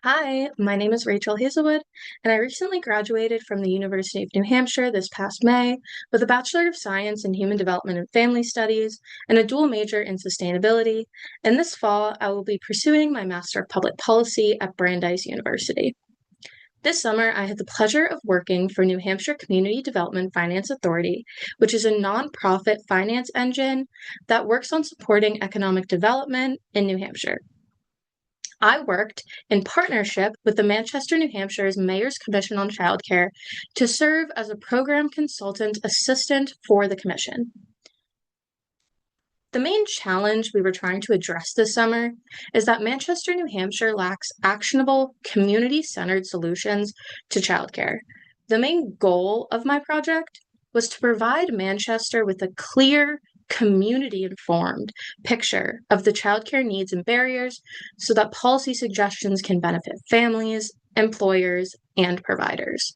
Hi, my name is Rachel Hazelwood, and I recently graduated from the University of New Hampshire this past May with a Bachelor of Science in Human Development and Family Studies and a dual major in sustainability. And this fall, I will be pursuing my Master of Public Policy at Brandeis University. This summer, I had the pleasure of working for New Hampshire Community Development Finance Authority, which is a nonprofit finance engine that works on supporting economic development in New Hampshire. I worked in partnership with the Manchester, New Hampshire's Mayor's Commission on Childcare to serve as a program consultant assistant for the commission. The main challenge we were trying to address this summer is that Manchester, New Hampshire lacks actionable, community-centered solutions to childcare. The main goal of my project was to provide Manchester with a clear, community-informed picture of the childcare needs and barriers so that policy suggestions can benefit families, employers, and providers.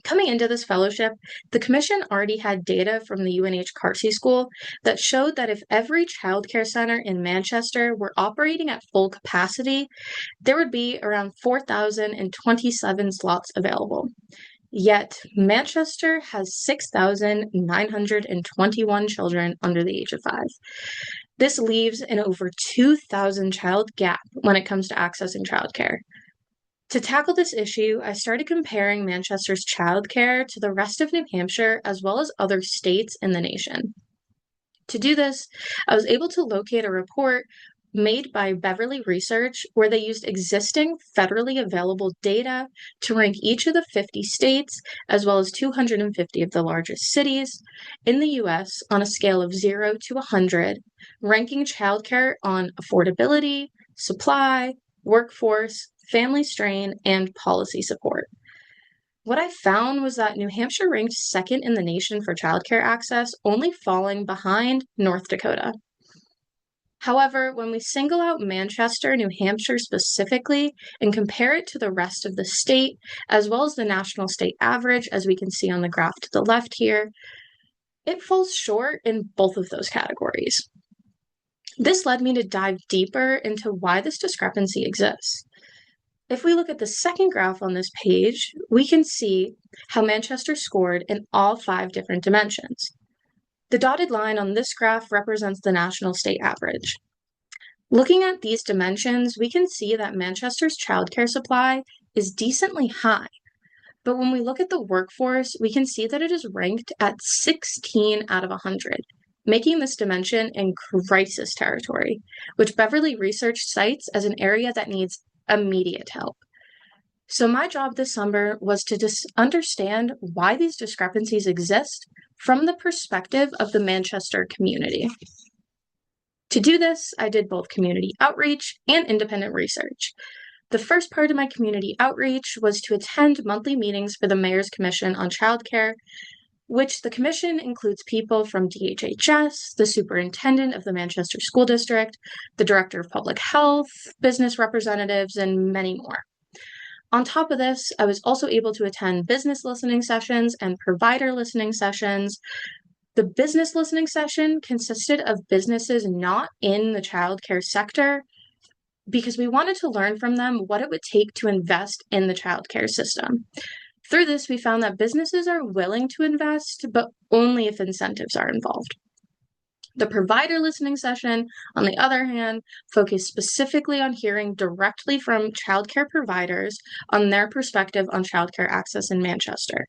Coming into this fellowship, the Commission already had data from the UNH Carsey School that showed that if every childcare center in Manchester were operating at full capacity, there would be around 4,027 slots available. Yet, Manchester has 6,921 children under the age of 5. This leaves an over 2,000 child gap when it comes to accessing childcare. To tackle this issue, I started comparing Manchester's childcare to the rest of New Hampshire as well as other states in the nation. To do this, I was able to locate a report made by Beverly Research where they used existing federally available data to rank each of the 50 states as well as 250 of the largest cities in the US on a scale of 0 to 100, ranking childcare on affordability, supply, workforce, family strain, and policy support. What I found was that New Hampshire ranked second in the nation for childcare access, only falling behind North Dakota. However, when we single out Manchester, New Hampshire specifically, and compare it to the rest of the state, as well as the national state average, as we can see on the graph to the left here, it falls short in both of those categories. This led me to dive deeper into why this discrepancy exists. If we look at the second graph on this page, we can see how Manchester scored in all 5 different dimensions. The dotted line on this graph represents the national state average. Looking at these dimensions, we can see that Manchester's childcare supply is decently high, but when we look at the workforce, we can see that it is ranked at 16 out of 100, making this dimension in crisis territory, which Beverly Research cites as an area that needs immediate help. So my job this summer was to understand why these discrepancies exist from the perspective of the Manchester community. To do this, I did both community outreach and independent research. The first part of my community outreach was to attend monthly meetings for the Mayor's Commission on Childcare, which the commission includes people from DHHS, the superintendent of the Manchester School District, the director of public health, business representatives, and many more. On top of this, I was also able to attend business listening sessions and provider listening sessions. The business listening session consisted of businesses not in the childcare sector because we wanted to learn from them what it would take to invest in the childcare system. Through this, we found that businesses are willing to invest, but only if incentives are involved. The provider listening session, on the other hand, focused specifically on hearing directly from childcare providers on their perspective on childcare access in Manchester.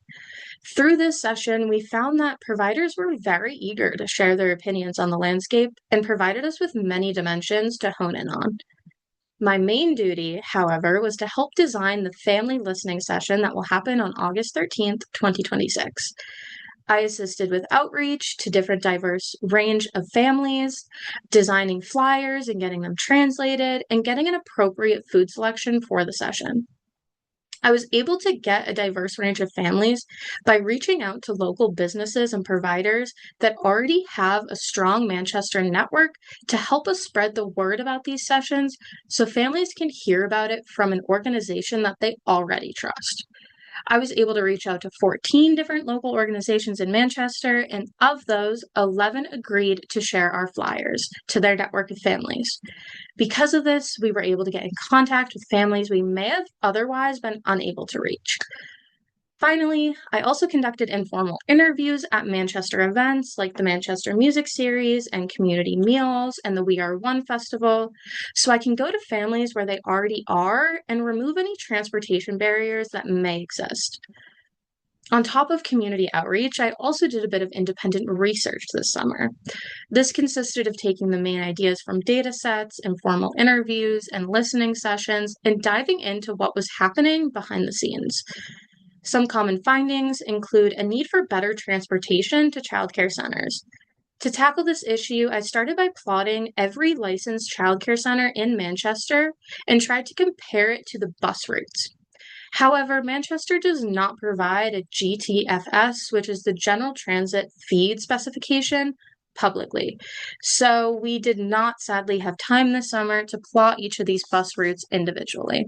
Through this session, we found that providers were very eager to share their opinions on the landscape and provided us with many dimensions to hone in on. My main duty, however, was to help design the family listening session that will happen on August 13th, 2026. I assisted with outreach to different diverse range of families, designing flyers and getting them translated, and getting an appropriate food selection for the session. I was able to get a diverse range of families by reaching out to local businesses and providers that already have a strong Manchester network to help us spread the word about these sessions so families can hear about it from an organization that they already trust. I was able to reach out to 14 different local organizations in Manchester, and of those, 11 agreed to share our flyers to their network of families. Because of this, we were able to get in contact with families we may have otherwise been unable to reach. Finally, I also conducted informal interviews at Manchester events like the Manchester Music Series and community meals and the We Are One Festival, so I can go to families where they already are and remove any transportation barriers that may exist. On top of community outreach, I also did a bit of independent research this summer. This consisted of taking the main ideas from data sets, informal interviews, and listening sessions, and diving into what was happening behind the scenes. Some common findings include a need for better transportation to childcare centers. To tackle this issue, I started by plotting every licensed childcare center in Manchester and tried to compare it to the bus routes. However, Manchester does not provide a GTFS, which is the General Transit Feed specification, publicly. So we did not sadly have time this summer to plot each of these bus routes individually.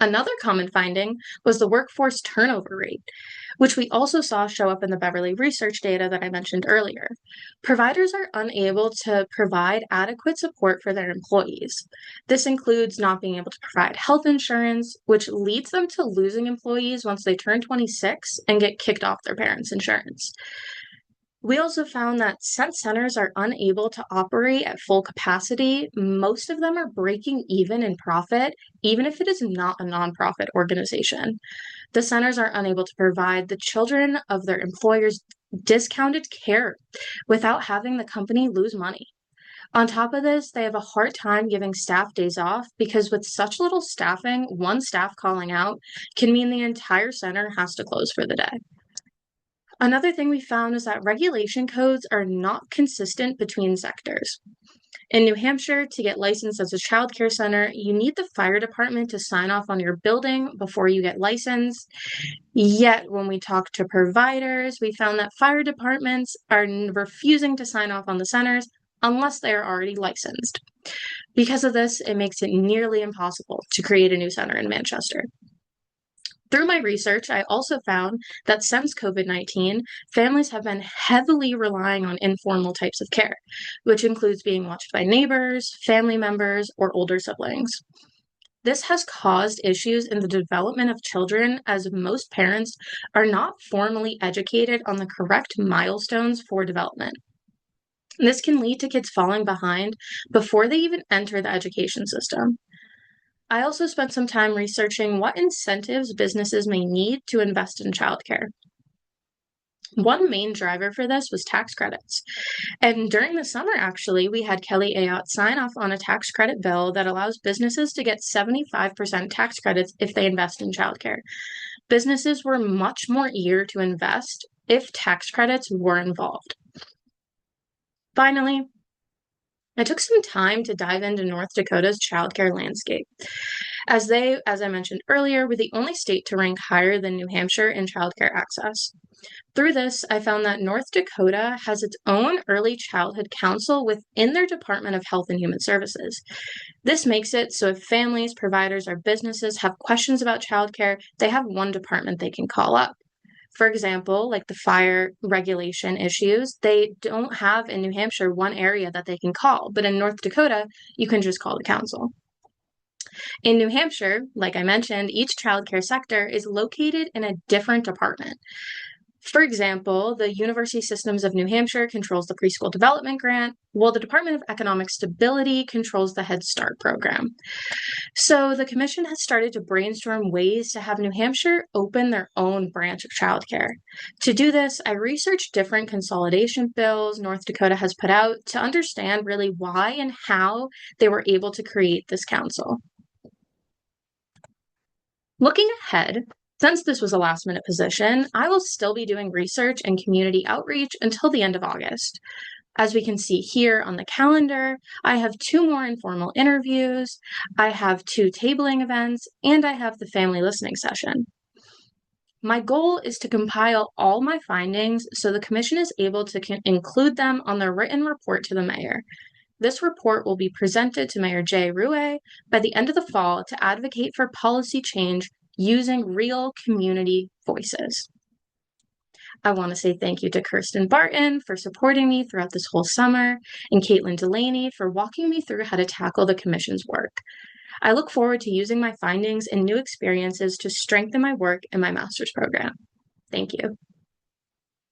Another common finding was the workforce turnover rate, which we also saw show up in the Beverly research data that I mentioned earlier. Providers are unable to provide adequate support for their employees. This includes not being able to provide health insurance, which leads them to losing employees once they turn 26 and get kicked off their parents' insurance. We also found that since centers are unable to operate at full capacity, most of them are breaking even in profit, even if it is not a nonprofit organization. The centers are unable to provide the children of their employers discounted care without having the company lose money. On top of this, they have a hard time giving staff days off because with such little staffing, one staff calling out can mean the entire center has to close for the day. Another thing we found is that regulation codes are not consistent between sectors. In New Hampshire, to get licensed as a childcare center, you need the fire department to sign off on your building before you get licensed. Yet, when we talked to providers, we found that fire departments are refusing to sign off on the centers unless they are already licensed. Because of this, it makes it nearly impossible to create a new center in Manchester. Through my research, I also found that since COVID-19, families have been heavily relying on informal types of care, which includes being watched by neighbors, family members, or older siblings. This has caused issues in the development of children as most parents are not formally educated on the correct milestones for development. This can lead to kids falling behind before they even enter the education system. I also spent some time researching what incentives businesses may need to invest in childcare. One main driver for this was tax credits. And during the summer, actually, we had Kelly Ayotte sign off on a tax credit bill that allows businesses to get 75% tax credits if they invest in childcare. Businesses were much more eager to invest if tax credits were involved. Finally, I took some time to dive into North Dakota's childcare landscape, as I mentioned earlier, were the only state to rank higher than New Hampshire in childcare access. Through this, I found that North Dakota has its own early childhood council within their Department of Health and Human Services. This makes it so if families, providers, or businesses have questions about childcare, they have one department they can call up. For example, like the fire regulation issues, they don't have in New Hampshire one area that they can call, but in North Dakota, you can just call the council. In New Hampshire, like I mentioned, each childcare sector is located in a different department. For example, the University Systems of New Hampshire controls the Preschool Development Grant, while the Department of Economic Stability controls the Head Start program. So the commission has started to brainstorm ways to have New Hampshire open their own branch of childcare. To do this, I researched different consolidation bills North Dakota has put out to understand really why and how they were able to create this council. Looking ahead, since this was a last-minute position, I will still be doing research and community outreach until the end of August. As we can see here on the calendar, I have 2 more informal interviews, I have 2 tabling events, and I have the family listening session. My goal is to compile all my findings so the commission is able to include them on their written report to the mayor. This report will be presented to Mayor Jay Ruhe by the end of the fall to advocate for policy change using real community voices. I want to say thank you to Kirsten Barton for supporting me throughout this whole summer, and Caitlin Delaney for walking me through how to tackle the Commission's work. I look forward to using my findings and new experiences to strengthen my work in my master's program. Thank you.